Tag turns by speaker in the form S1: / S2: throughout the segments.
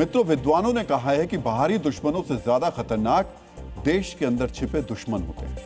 S1: मित्रों, विद्वानों ने कहा है कि बाहरी दुश्मनों से ज्यादा खतरनाक देश के अंदर छिपे दुश्मन होते हैं।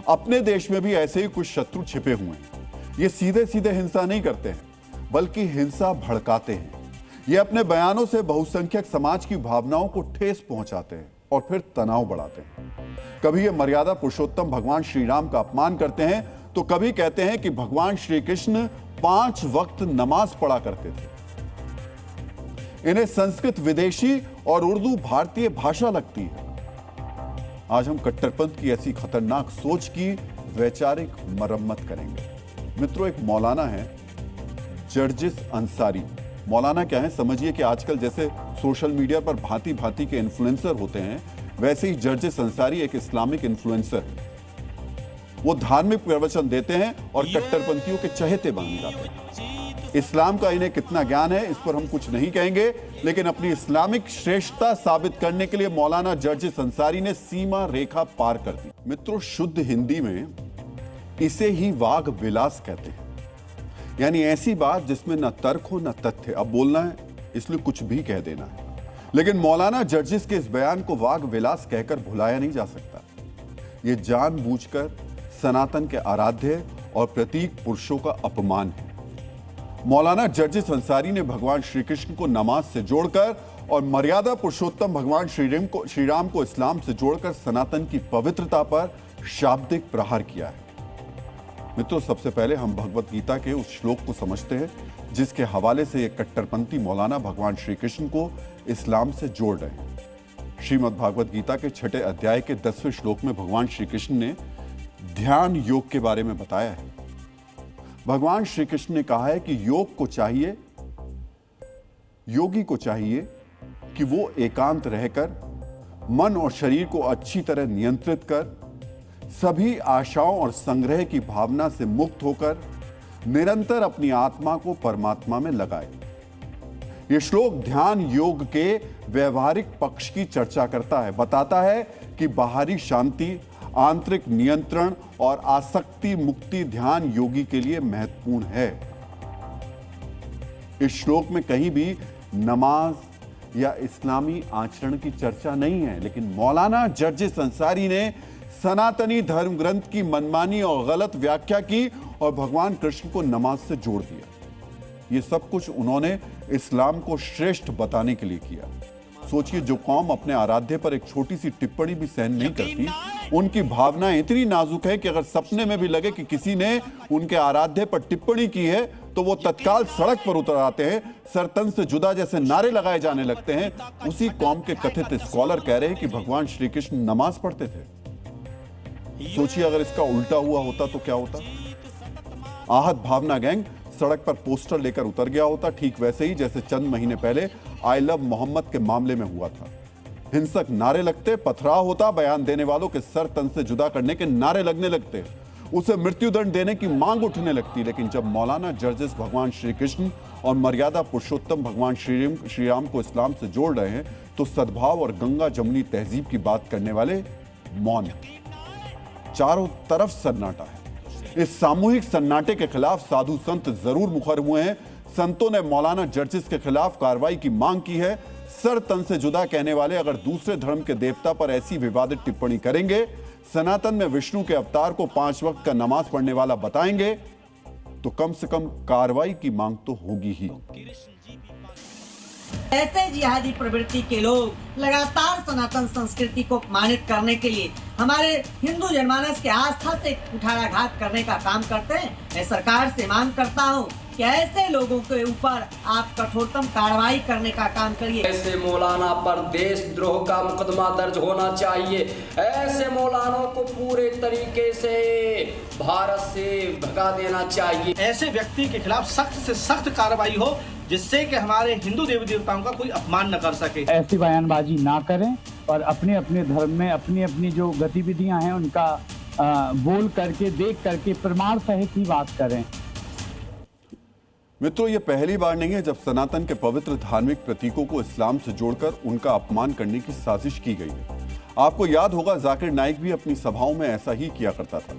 S1: अपने देश में भी ऐसे ही कुछ शत्रु छिपे हुए हैं। ये सीधे सीधे हिंसा नहीं करते हैं, बल्कि हिंसा भड़काते हैं। ये अपने बयानों से बहुसंख्यक समाज की भावनाओं को ठेस पहुंचाते हैं और फिर तनाव बढ़ाते हैं। कभी ये मर्यादा पुरुषोत्तम भगवान श्री राम का अपमान करते हैं, तो कभी कहते हैं कि भगवान श्री कृष्ण 5 वक्त नमाज पढ़ा करते थे। इन्हें संस्कृत विदेशी और उर्दू भारतीय भाषा लगती है। आज हम कट्टरपंथ की ऐसी खतरनाक सोच की वैचारिक मरम्मत करेंगे। मित्रों, एक मौलाना है जर्जिस अंसारी। मौलाना क्या है, समझिए कि आजकल जैसे सोशल मीडिया पर भांति भांति के इन्फ्लुएंसर होते हैं, वैसे ही जर्जिस अंसारी एक इस्लामिक इन्फ्लुएंसर है। वो धार्मिक प्रवचन देते हैं और कट्टरपंथियों के चहेते बन जाते हैं। इस्लाम का इन्हें कितना ज्ञान है इस पर हम कुछ नहीं कहेंगे, लेकिन अपनी इस्लामिक श्रेष्ठता साबित करने के लिए मौलाना जर्जिस अंसारी ने सीमा रेखा पार कर दी। मित्रों, शुद्ध हिंदी में इसे ही वाग विलास कहते हैं, यानी ऐसी बात जिसमें न तर्क हो न तथ्य। अब बोलना है इसलिए कुछ भी कह देना है। लेकिन मौलाना जर्जिस के इस बयान को वाग विलास कहकर भुलाया नहीं जा सकता। यह जानबूझकर सनातन के आराध्य और प्रतीक पुरुषों का अपमान है। मौलाना जर्जिस अंसारी ने भगवान श्री कृष्ण को नमाज से जोड़कर और मर्यादा पुरुषोत्तम भगवान श्री राम को इस्लाम से जोड़कर सनातन की पवित्रता पर शाब्दिक प्रहार किया है। मित्रों, सबसे पहले हम भगवत गीता के उस श्लोक को समझते हैं जिसके हवाले से ये कट्टरपंथी मौलाना भगवान श्री कृष्ण को इस्लाम से जोड़ रहे हैं। श्रीमद् भागवत गीता के 6 अध्याय के 10वें श्लोक में भगवान श्री कृष्ण ने ध्यान योग के बारे में बताया है। भगवान श्री कृष्ण ने कहा है कि योगी को चाहिए कि वो एकांत रहकर मन और शरीर को अच्छी तरह नियंत्रित कर सभी आशाओं और संग्रह की भावना से मुक्त होकर निरंतर अपनी आत्मा को परमात्मा में लगाए। यह श्लोक ध्यान योग के व्यवहारिक पक्ष की चर्चा करता है, बताता है कि बाहरी शांति, आंतरिक नियंत्रण और आसक्ति मुक्ति ध्यान योगी के लिए महत्वपूर्ण है। इस श्लोक में कहीं भी नमाज या इस्लामी आचरण की चर्चा नहीं है, लेकिन मौलाना जर्जिस अंसारी ने सनातनी धर्म ग्रंथ की मनमानी और गलत व्याख्या की और भगवान कृष्ण को नमाज से जोड़ दिया। यह सब कुछ उन्होंने इस्लाम को श्रेष्ठ बताने के लिए किया। सोचिए, जो कौम अपने आराध्य पर एक छोटी सी टिप्पणी भी सहन नहीं करती, उनकी भावनाएं इतनी नाजुक है कि अगर सपने में भी लगे कि किसी ने उनके आराध्य पर टिप्पणी की है तो वो तत्काल सड़क पर उतर आते हैं, सरतन से जुदा जैसे नारे लगाए जाने लगते हैं। उसी कौम के कथित स्कॉलर कह रहे हैं कि भगवान श्री कृष्ण नमाज पढ़ते थे। सोचिए, अगर इसका उल्टा हुआ होता तो क्या होता। आहत भावना गैंग सड़क पर पोस्टर लेकर उतर गया होता, ठीक वैसे ही जैसे चंद महीने पहले आई लव मोहम्मद के मामले में हुआ था। हिंसक नारे लगते, पथराव होता, बयान देने वालों के सर तन से जुदा करने के नारे लगने लगते, उसे मृत्युदंड देने की मांग उठने लगती। लेकिन जब मौलाना जर्जिस भगवान श्री कृष्ण और मर्यादा पुरुषोत्तम भगवान श्री राम को इस्लाम से जोड़ रहे हैं, तो सद्भाव और गंगा जमुनी तहजीब की बात करने वाले मौन हैं। चारों तरफ सन्नाटा है। इस सामूहिक सन्नाटे के खिलाफ साधु संत जरूर मुखर हुए हैं। संतों ने मौलाना जर्जिस के खिलाफ कार्रवाई की मांग की है। सर तन से जुदा कहने वाले अगर दूसरे धर्म के देवता पर ऐसी विवादित टिप्पणी करेंगे, सनातन में विष्णु के अवतार को 5 वक्त का नमाज पढ़ने वाला बताएंगे, तो कम से कम कार्रवाई की मांग तो होगी ही।
S2: ऐसे जिहादी प्रवृत्ति के लोग लगातार सनातन संस्कृति को अपमानित करने के लिए हमारे हिंदू जनमानस के आस्था से कुठाराघात करने का काम करते हैं। मैं सरकार से मांग करता हूँ कि ऐसे लोगों के ऊपर आप कठोरतम कार्रवाई करने का काम करिए।
S3: ऐसे मौलाना पर देशद्रोह का मुकदमा दर्ज होना चाहिए। ऐसे मौलानों को पूरे तरीके से भारत से भगा देना चाहिए।
S4: ऐसे व्यक्ति के खिलाफ सख्त से सख्त कार्रवाई हो, जिससे कि हमारे हिंदू देवी देवताओं का कोई अपमान न कर सके।
S5: ऐसी बयानबाजी ना करें और अपने अपने धर्म में अपनी अपनी जो गतिविधियां हैं उनका बोल करके, देख करके प्रमाण सहित ही बात करें।
S1: मित्रों, ये पहली बार नहीं है जब सनातन के पवित्र धार्मिक प्रतीकों को इस्लाम से जोड़कर उनका अपमान करने की साजिश की गई है। आपको याद होगा, जाकिर नाइक भी अपनी सभाओं में ऐसा ही किया करता था।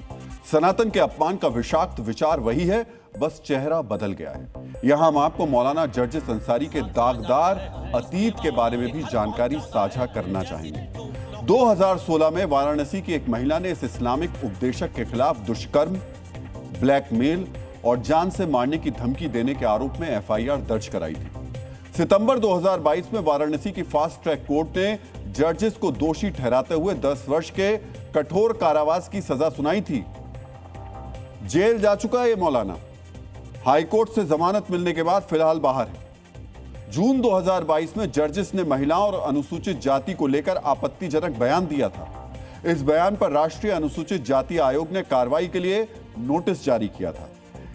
S1: सनातन के अपमान का विषाक्त विचार वही है, बस चेहरा बदल गया है। यहां हम आपको मौलाना जर्जिस अंसारी के दागदार अतीत के बारे में भी जानकारी साझा करना चाहेंगे। 2016 में वाराणसी की एक महिला ने इस इस्लामिक उपदेशक के खिलाफ दुष्कर्म, ब्लैकमेल और जान से मारने की धमकी देने के आरोप में एफआईआर दर्ज कराई थी। सितंबर 2022 में वाराणसी की फास्ट ट्रैक कोर्ट ने जजेस को दोषी ठहराते हुए 10 वर्ष के कठोर कारावास की सजा सुनाई थी। जेल जा चुका है ये मौलाना। हाईकोर्ट से जमानत मिलने के बाद फिलहाल बाहर है। जून 2022 में जजेस ने महिलाओं और अनुसूचित जाति को लेकर आपत्तिजनक बयान दिया था। इस बयान पर राष्ट्रीय अनुसूचित जाति आयोग ने कार्रवाई के लिए नोटिस जारी किया था।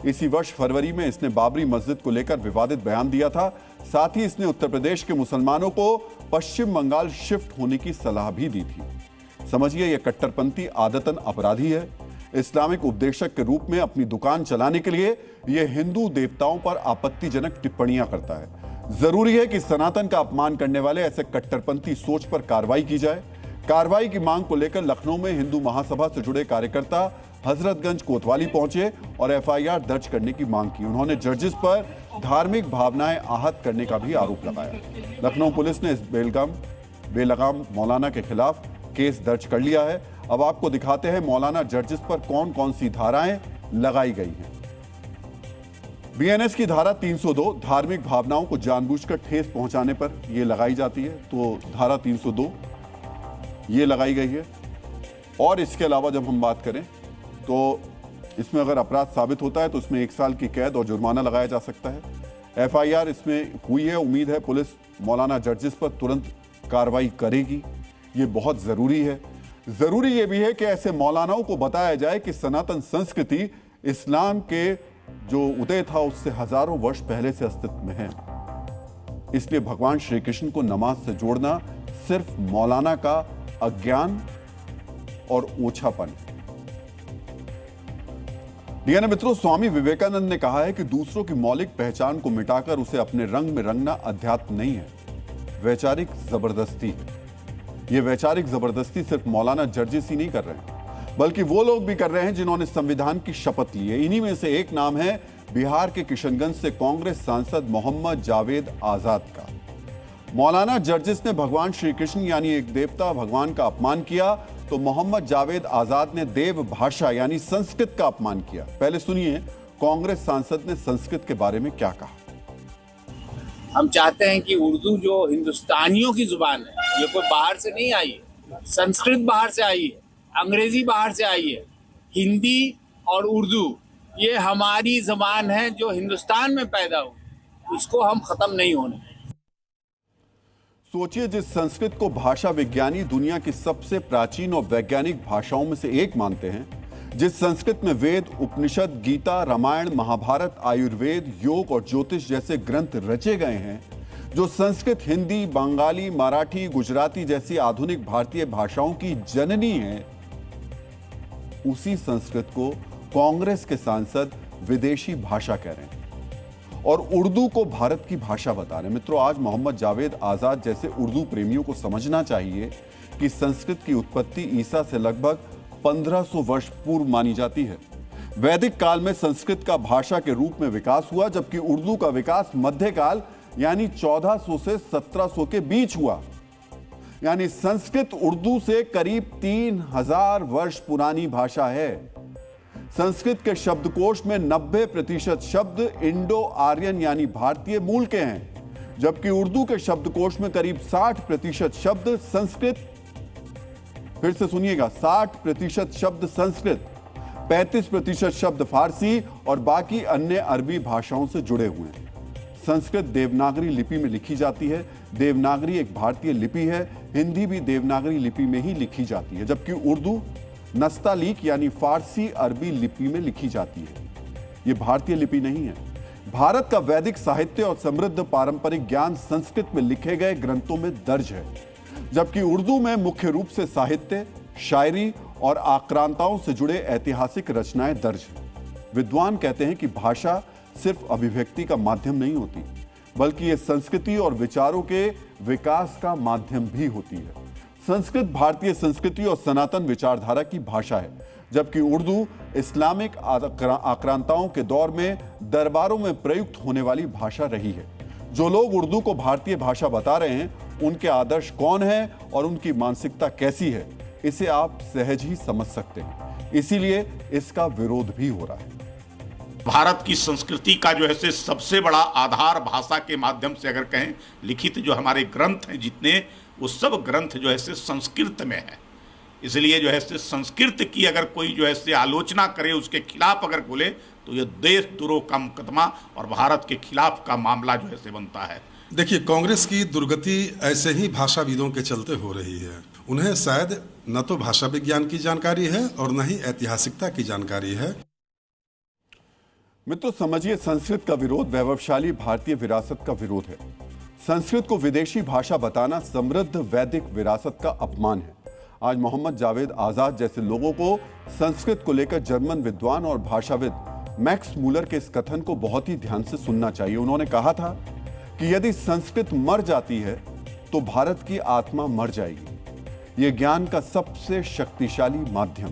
S1: इसी वर्ष फरवरी में इसने बाबरी मस्जिद को लेकर विवादित बयान दिया था। साथ ही इसने उत्तर प्रदेश के मुसलमानों को पश्चिम बंगाल शिफ्ट होने की सलाह भी दी थी। समझिए, यह कट्टरपंथी आदतन अपराधी है। इस्लामिक उपदेशक के रूप में अपनी दुकान चलाने के लिए यह हिंदू देवताओं पर आपत्तिजनक टिप्पणियां करता है। जरूरी है कि सनातन का अपमान करने वाले ऐसे कट्टरपंथी सोच पर कार्रवाई की जाए। कार्रवाई की मांग को लेकर लखनऊ में हिंदू महासभा से जुड़े कार्यकर्ता हजरतगंज कोतवाली पहुंचे और एफआईआर दर्ज करने की मांग की। उन्होंने जजेस पर धार्मिक भावनाएं आहत करने का भी आरोप लगाया। लखनऊ पुलिस ने इस बेलगाम मौलाना के खिलाफ केस दर्ज कर लिया है। अब आपको दिखाते हैं मौलाना जजेस पर कौन कौन सी धाराएं लगाई गई हैं। बीएनएस की धारा 302 धार्मिक भावनाओं को जानबूझकर ठेस पहुंचाने पर यह लगाई जाती है, तो धारा 302 ये लगाई गई है। और इसके अलावा जब हम बात करें तो इसमें अगर अपराध साबित होता है तो इसमें 1 साल की कैद और जुर्माना लगाया जा सकता है। एफआईआर इसमें हुई है। उम्मीद है पुलिस मौलाना जजेस पर तुरंत कार्रवाई करेगी। ये बहुत जरूरी है। जरूरी ये भी है कि ऐसे मौलानाओं को बताया जाए कि सनातन संस्कृति इस्लाम के जो उदय था उससे हजारों वर्ष पहले से अस्तित्व में है। इसलिए भगवान श्री कृष्ण को नमाज से जोड़ना सिर्फ मौलाना का अज्ञान और ओछापन। डीएनए मित्रों, स्वामी विवेकानंद ने कहा है कि दूसरों की मौलिक पहचान को मिटाकर उसे अपने रंग में रंगना अध्यात्म नहीं है, वैचारिक जबरदस्ती है। यह वैचारिक जबरदस्ती सिर्फ मौलाना जर्जिस ही नहीं कर रहे हैं, बल्कि वो लोग भी कर रहे हैं जिन्होंने संविधान की शपथ ली है। इन्हीं में से एक नाम है बिहार के किशनगंज से कांग्रेस सांसद मोहम्मद जावेद आजाद का। मौलाना जर्जिस ने भगवान श्री कृष्ण यानी एक देवता भगवान का अपमान किया, तो मोहम्मद जावेद आजाद ने देव भाषा यानी संस्कृत का अपमान किया। पहले सुनिए कांग्रेस सांसद ने संस्कृत के बारे में क्या कहा।
S6: हम चाहते हैं कि उर्दू जो हिंदुस्तानियों की जुबान है, ये कोई बाहर से नहीं आई है। संस्कृत बाहर से आई है, अंग्रेजी बाहर से आई है। हिंदी और उर्दू ये हमारी जुबान है जो हिंदुस्तान में पैदा हुई, इसको हम खत्म नहीं होने।
S1: सोचिए, जिस संस्कृत को भाषा विज्ञानी दुनिया की सबसे प्राचीन और वैज्ञानिक भाषाओं में से एक मानते हैं, जिस संस्कृत में वेद, उपनिषद, गीता, रामायण, महाभारत, आयुर्वेद, योग और ज्योतिष जैसे ग्रंथ रचे गए हैं, जो संस्कृत हिंदी, बंगाली, मराठी, गुजराती जैसी आधुनिक भारतीय भाषाओं की जननी है, उसी संस्कृत को कांग्रेस के सांसद विदेशी भाषा कह रहे हैं और उर्दू को भारत की भाषा बता रहे हैं। मित्रों, आज मोहम्मद जावेद आजाद जैसे उर्दू प्रेमियों को समझना चाहिए कि संस्कृत की उत्पत्ति ईसा से लगभग 1500 वर्ष पूर्व मानी जाती है। वैदिक काल में संस्कृत का भाषा के रूप में विकास हुआ, जबकि उर्दू का विकास मध्यकाल यानी 1400 से 1700 के बीच हुआ। यानी संस्कृत उर्दू से करीब 3000 वर्ष पुरानी भाषा है। संस्कृत के शब्दकोश में 90% शब्द इंडो आर्यन यानी भारतीय मूल के हैं, जबकि उर्दू के शब्दकोश में करीब 60% शब्द संस्कृत, फिर से सुनिएगा, 60% शब्द संस्कृत, 35% शब्द फारसी और बाकी अन्य अरबी भाषाओं से जुड़े हुए हैं। संस्कृत देवनागरी लिपि में लिखी जाती है। देवनागरी एक भारतीय लिपि है। हिंदी भी देवनागरी लिपि में ही लिखी जाती है, जबकि उर्दू नस्तालीक यानी फारसी अरबी लिपि में लिखी जाती है। यह भारतीय लिपि नहीं है। भारत का वैदिक साहित्य और समृद्ध पारंपरिक ज्ञान संस्कृत में लिखे गए ग्रंथों में दर्ज है, जबकि उर्दू में मुख्य रूप से साहित्य, शायरी और आक्रांताओं से जुड़े ऐतिहासिक रचनाएं दर्ज हैं। विद्वान कहते हैं कि भाषा सिर्फ अभिव्यक्ति का माध्यम नहीं होती, बल्कि यह संस्कृति और विचारों के विकास का माध्यम भी होती है। संस्कृत भारतीय संस्कृति और सनातन विचारधारा की भाषा है, जबकि उर्दू इस्लामिक आक्रांताओं के दौर में दरबारों में प्रयुक्त होने वाली भाषा रही है। जो लोग उर्दू को भारतीय भाषा बता रहे हैं उनके आदर्श कौन है और उनकी मानसिकता कैसी है, इसे आप सहज ही समझ सकते हैं। इसीलिए इसका विरोध भी हो रहा है।
S7: भारत की संस्कृति का जो है सबसे बड़ा आधार भाषा के माध्यम से अगर कहें, लिखित जो हमारे ग्रंथ हैं जितने, वो सब ग्रंथ जो है संस्कृत में है। इसलिए जो है संस्कृत की अगर कोई जो है आलोचना करे, उसके खिलाफ अगर बोले, तो ये देशद्रोह का मुकदमा और भारत के खिलाफ का मामला जो है बनता है।
S8: देखिए, कांग्रेस की दुर्गति ऐसे ही भाषाविदों के चलते हो रही है। उन्हें शायद न तो भाषा विज्ञान की जानकारी है और न ही ऐतिहासिकता की जानकारी है।
S1: मित्रों, समझिए, संस्कृत का विरोध वैभवशाली भारतीय विरासत का विरोध है। संस्कृत को विदेशी भाषा बताना समृद्ध वैदिक विरासत का अपमान है। आज मोहम्मद जावेद आजाद जैसे लोगों को संस्कृत को लेकर जर्मन विद्वान और भाषाविद मैक्स मूलर के इस कथन को बहुत ही ध्यान से सुनना चाहिए। उन्होंने कहा था कि यदि संस्कृत मर जाती है तो भारत की आत्मा मर जाएगी। यह ज्ञान का सबसे शक्तिशाली माध्यम